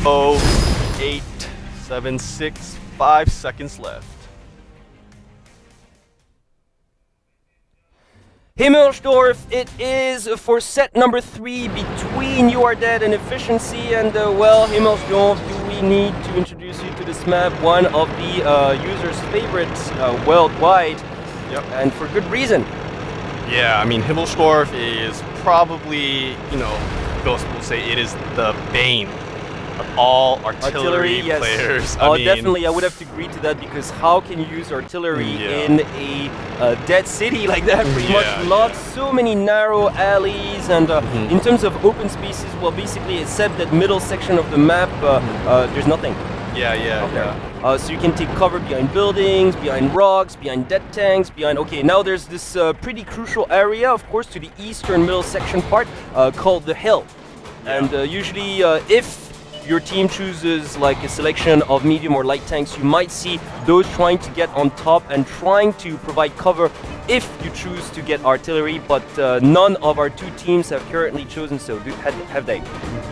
Oh, 8, 7, 6, 5 seconds left. Himmelsdorf, it is for set number 3 between You Are Dead and Efficiency. And well, Himmelsdorf, do we need to introduce you to this map? One of the users' favorites worldwide. Yep. And for good reason. Yeah, I mean, Himmelsdorf is probably, you know, most people say it is the bane of all artillery yes. players. Oh, I mean, definitely, I would have to agree to that, because how can you use artillery in a dead city like that? Pretty much not so many narrow alleys, and in terms of open spaces, well, basically, except that middle section of the map, there's nothing. So you can take cover behind buildings, behind rocks, behind dead tanks, behind... Okay, now there's this pretty crucial area, of course, to the eastern middle section part, called the hill. And usually, if your team chooses like a selection of medium or light tanks, you might see those trying to get on top and trying to provide cover if you choose to get artillery, but none of our two teams have currently chosen so, have they?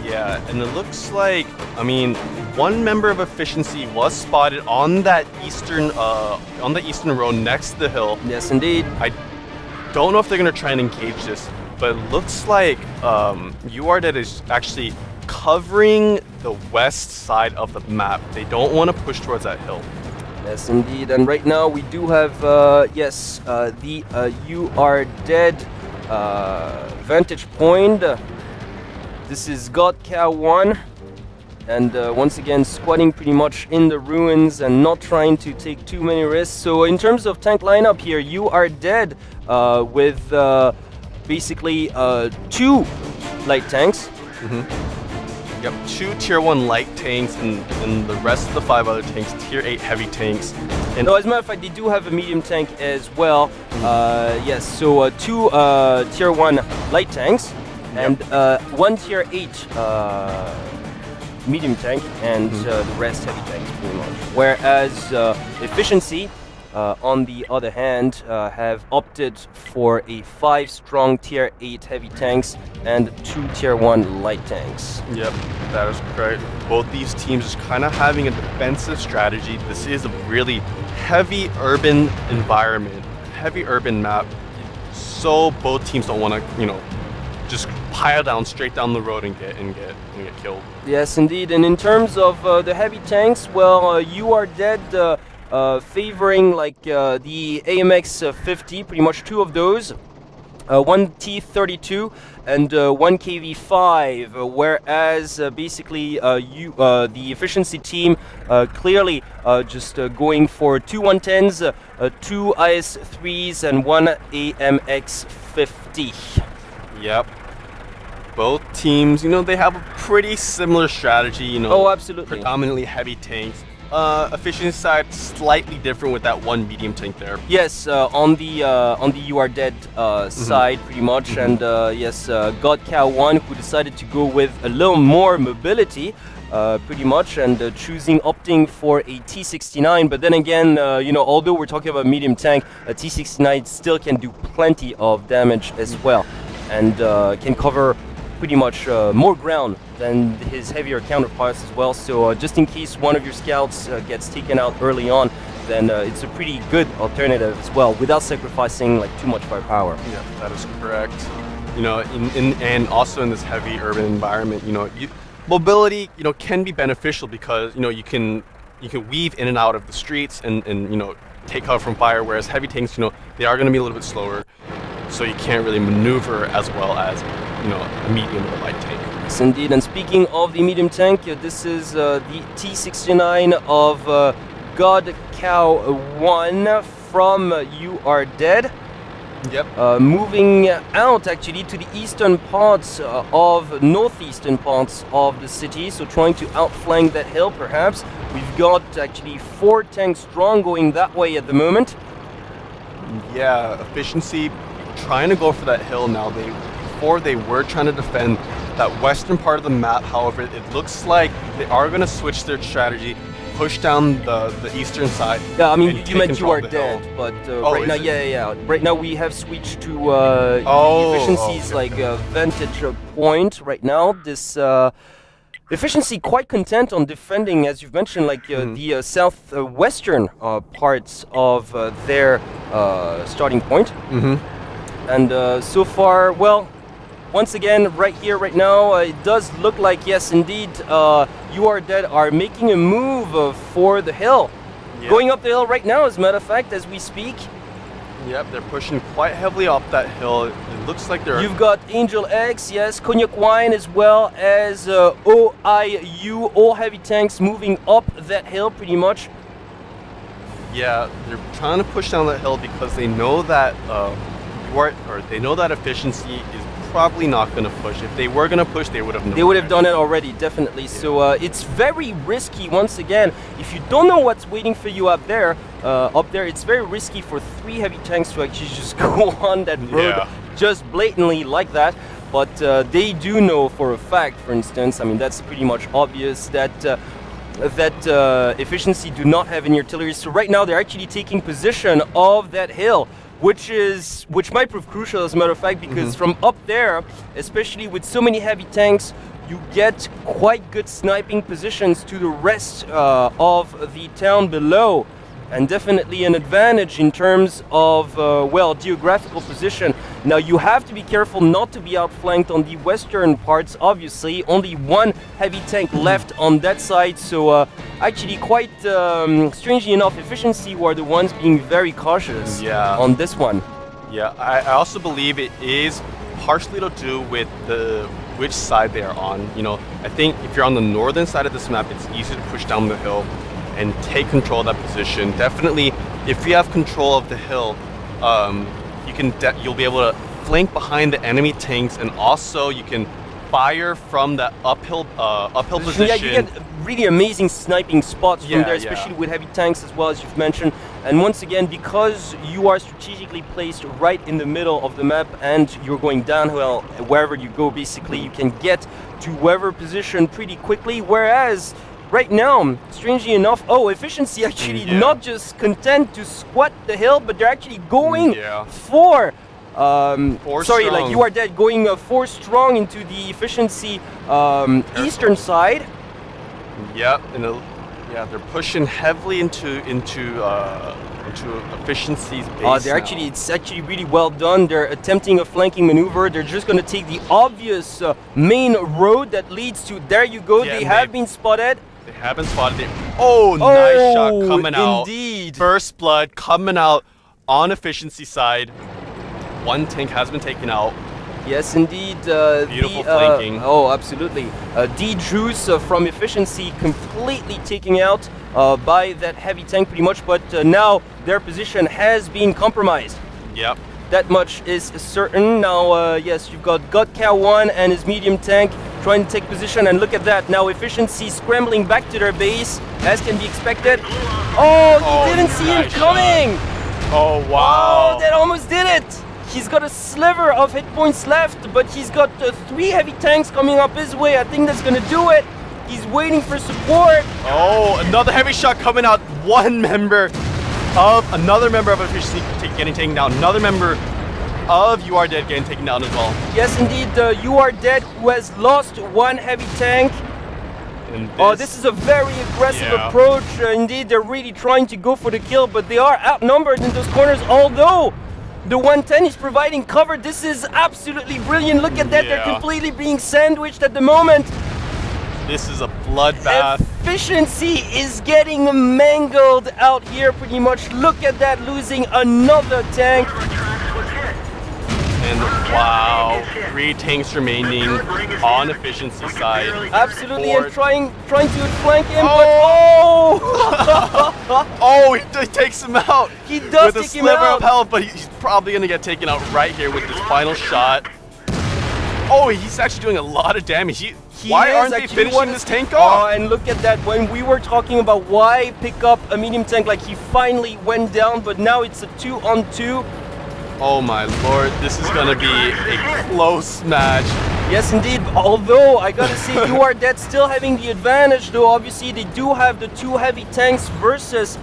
Yeah, and it looks like, I mean, one member of Efficiency was spotted on that eastern row next to the hill. Yes, indeed. I don't know if they're going to try and engage this, but it looks like You Are Dead is actually covering the west side of the map. They don't want to push towards that hill. Yes, indeed. And right now we do have, the You Are Dead vantage point. This is God Cow 1. And once again, squatting pretty much in the ruins and not trying to take too many risks. So in terms of tank lineup here, You Are Dead with basically 2 light tanks. Yep, 2 tier 1 light tanks and the rest of the 5 other tanks, tier 8 heavy tanks. And no, as a matter of fact, they do have a medium tank as well. Yes, so 2 tier 1 light tanks and 1 tier 8 medium tank and the rest heavy tanks pretty much. Whereas Efficiency, on the other hand, have opted for a 5 strong tier 8 heavy tanks and 2 tier 1 light tanks. Yep, that is correct. Both these teams is kind of having a defensive strategy. This is a really heavy urban environment, heavy urban map. So both teams don't want to, you know, just pile down straight down the road and get killed. Yes, indeed. And in terms of the heavy tanks, well, You Are Dead favoring like the AMX 50, pretty much 2 of those, 1 T32 and 1 KV5, whereas basically the Efficiency team clearly just going for 2 110s, 2 IS3s and 1 AMX 50. Yep. Both teams, you know, they have a pretty similar strategy, you know. Oh, absolutely. Predominantly heavy tanks. Efficiency side slightly different with that 1 medium tank there. Yes, on the You Are Dead side pretty much, and yes, God Cow 1 who decided to go with a little more mobility, pretty much, and opting for a T69. But then again, you know, although we're talking about medium tank, a T69 still can do plenty of damage as well, and can cover pretty much more ground than his heavier counterparts as well. So just in case one of your scouts gets taken out early on, then it's a pretty good alternative as well, without sacrificing like too much firepower. Yeah, that is correct. You know, and also in this heavy urban environment, you know, mobility, you know, can be beneficial because, you know, you can weave in and out of the streets and you know, take cover from fire. Whereas heavy tanks, you know, they are going to be a little bit slower, so you can't really maneuver as well as, you know, a medium or light tank. Yes, indeed. And speaking of the medium tank, this is the T69 of God Cow 1 from You Are Dead. Yep. Moving out actually to the eastern parts northeastern parts of the city, so trying to outflank that hill perhaps. We've got actually 4 tanks strong going that way at the moment. Yeah, Efficiency trying to go for that hill now. Before they were trying to defend that western part of the map. However, it looks like they are going to switch their strategy, push down the eastern side. Yeah, I mean, you meant You Are Dead, but right now, right now we have switched to Efficiency's like vantage point right now. This Efficiency quite content on defending, as you've mentioned, like the southwestern parts of their starting point. And so far, well, once again, right here, right now, it does look like, yes, indeed, You Are Dead are making a move for the hill. Yep. Going up the hill right now, as a matter of fact, as we speak. Yep, they're pushing quite heavily up that hill. It looks like they're... You've got Angel X, yes, Cognac Wine, as well as OIU, all heavy tanks moving up that hill pretty much. Yeah, they're trying to push down that hill because they know that they know that efficiency is probably not going to push. If they were going to push, they would have known. They would have done it already, definitely. Yeah. So it's very risky. Once again, if you don't know what's waiting for you up there, it's very risky for 3 heavy tanks to actually just go on that road just blatantly like that. But they do know for a fact, for instance, I mean that's pretty much obvious that efficiency do not have any artillery. So right now they're actually taking position of that hill, which might prove crucial, as a matter of fact, because from up there, especially with so many heavy tanks, you get quite good sniping positions to the rest of the town below, and definitely an advantage in terms of well, geographical position. Now you have to be careful not to be outflanked on the western parts. Obviously, only 1 heavy tank left on that side, so actually quite strangely enough, efficiency were the ones being very cautious on this one. Yeah, I also believe it is partially to do with which side they are on. You know, I think if you're on the northern side of this map, it's easy to push down the hill and take control of that position. Definitely, if you have control of the hill, you'll be able to flank behind the enemy tanks, and also you can fire from that uphill position. Yeah, you get really amazing sniping spots from there, especially with heavy tanks as well, as you've mentioned. And once again, because you are strategically placed right in the middle of the map and you're going downhill wherever you go, basically you can get to whatever position pretty quickly. Whereas right now, strangely enough, efficiency actually not just content to squat the hill, but they're actually going for like You Are Dead, going 4 strong into the efficiency eastern side. Yep, they're pushing heavily into efficiency's base. It's actually really well done. They're attempting a flanking maneuver. They're just going to take the obvious main road that leads to. There you go. Yeah, they have been spotted. They have been spotted. Oh, nice shot coming out. Indeed. First blood coming out on efficiency side. 1 tank has been taken out. Yes, indeed. Beautiful flanking. Oh, absolutely. D-Juice from efficiency completely taken out by that heavy tank pretty much, but now their position has been compromised. Yep. That much is certain. Now, yes, you've got Godcow 1 and his medium tank trying to take position, and look at that. Now efficiency scrambling back to their base, as can be expected. Oh, you didn't see him coming! Oh, wow. Oh, that almost did it! He's got a sliver of hit points left, but he's got 3 heavy tanks coming up his way. I think that's gonna do it. He's waiting for support. Oh, another heavy shot coming out. Another member of efficiency getting taken down. Another member of You Are Dead getting taken down as well. Yes, indeed. You Are Dead, who has lost 1 heavy tank. This is a very aggressive approach. Indeed, they're really trying to go for the kill, but they are outnumbered in those corners, although the 110 is providing cover. This is absolutely brilliant. Look at that. They're completely being sandwiched at the moment. This is a bloodbath. Efficiency is getting mangled out here pretty much. Look at that, losing another tank. And wow, 3 tanks remaining on efficiency side. Absolutely, and trying to flank him, he takes him out. He does with take him out. With a sliver of health, but he's probably going to get taken out right here with this final shot. Oh, he's actually doing a lot of damage. Why aren't they finishing this tank off? Oh, and look at that. When we were talking about why pick up a medium tank, like he finally went down, but now it's a 2-on-2. Oh my lord, this is gonna be a close match. Yes, indeed. Although I gotta say, You Are Dead still having the advantage. Though obviously they do have the 2 heavy tanks versus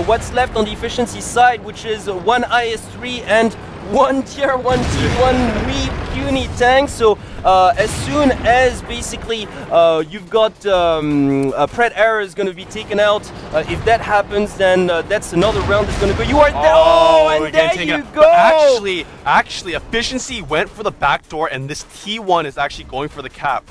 what's left on the efficiency side, which is 1 IS-3 and one tier 1 T1 weak puny tank. So as soon as basically you've got Pred Error is going to be taken out, if that happens, then that's another round that's going to go. You are there. Oh, and there you go. Actually, efficiency went for the back door, and this T1 is actually going for the cap.